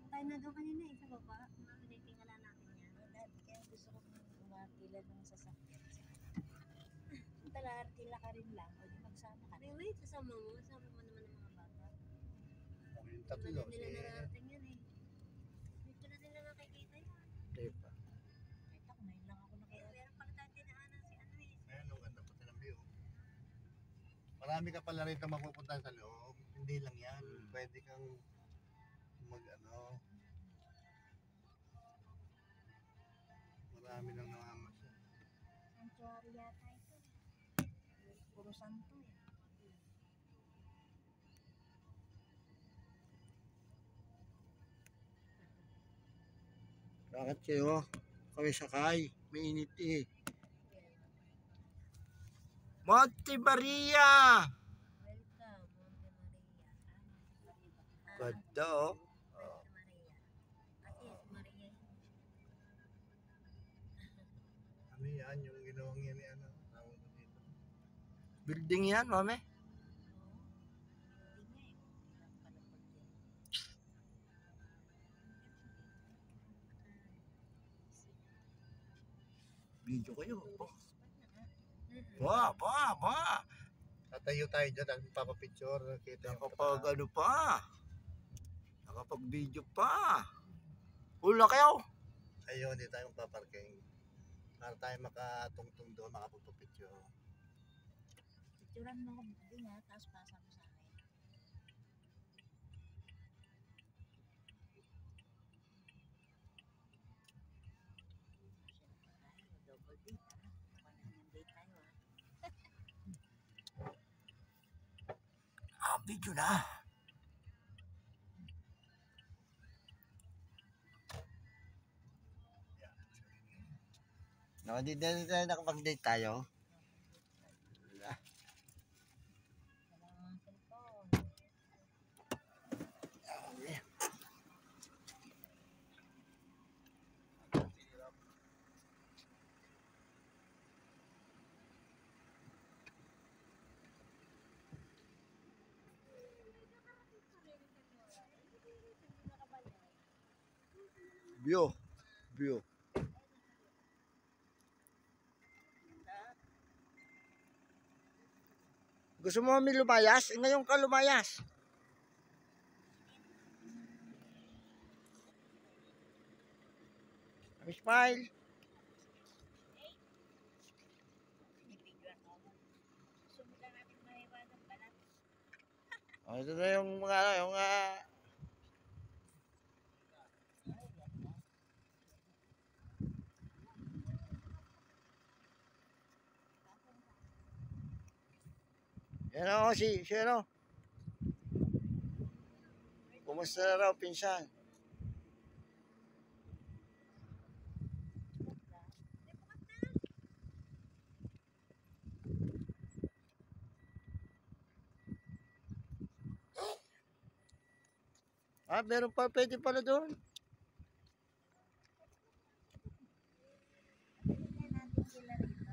tayo na doon kanina sa baba. Tingala natin yan. Dati kaya gusto ko umatila ng sasakyan. Talartila ka rin lang. O di magsama ka. Wait, sasama mo. Sama mo naman ng mga bata. Yung tatlo. Hindi nila nararating yan eh. Dito na nila nakikita yan. Diba? Ito, ngayon lang ako nakita. Meron pala tayo tinaanan si ano eh. Ayan, ang ganda po ng view. Marami ka pala rito mapupuntahan sa loob. Hindi lang yan. Pwede kang mag-ano. Marami nang namamasya. Sanctuary yata ito. Puro santo eh. Bakit kayo? Kami sakay. Mainit eh. Monte Maria! Welcome, Monte Maria. Ganda oh. Monte Maria. Kasi Maria. Ano yan? Yung ginawang yan ano? Tawag ko dito. Building yan, mame? Video kayo. Ba. Tatayo tayo dyan, tapos papapicture. Nakapag ano pa. Nakapag video pa. Hula kayo. Ayun, hindi tayo paparking. Para tayo makatungtong doon, makapagpapicture. Picturean mo ko din ha, tapos pasa mo sa akin. Double date ha. Panahon date tayo ha. Video na. No, hindi tayo nakapag-date tayo. Walang cellphone. View. Gusto mo kami lumayas? Ngayon ka lumayas. Smile. Sumulan natin mahiwagang balat. Oh, ito na yung mga yan o, si ano? Kumusta na raw, pinsan? Meron pa, pwede pala doon. Tingnan natin sila rito.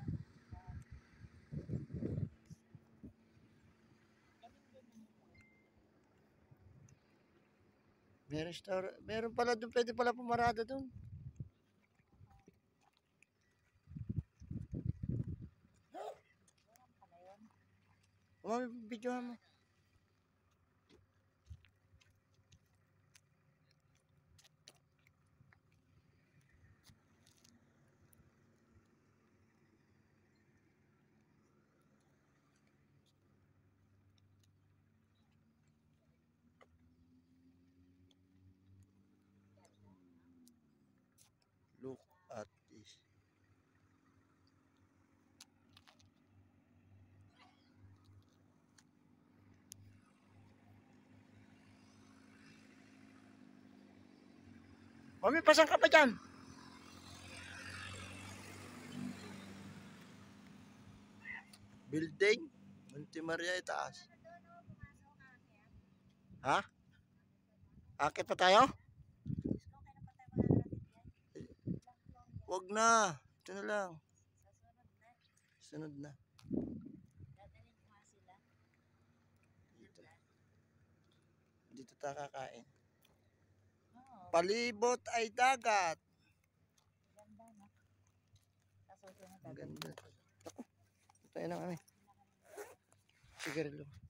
Meron pala doon, pwede pala pumarada doon. Mami, videohan mo. Look at this. Mami, pasang ka pa dyan? Building? Monte Maria itaas. Ha? Akit pa tayo? Wag na. Ito na lang. Sunod na. Dadalhin ko nga sila. Dito tayo kakain. Oo. palibot ay dagat. Ganda na. Tapos susunod Ang ganda. Ako. Tayo na kami. Sigarilyo.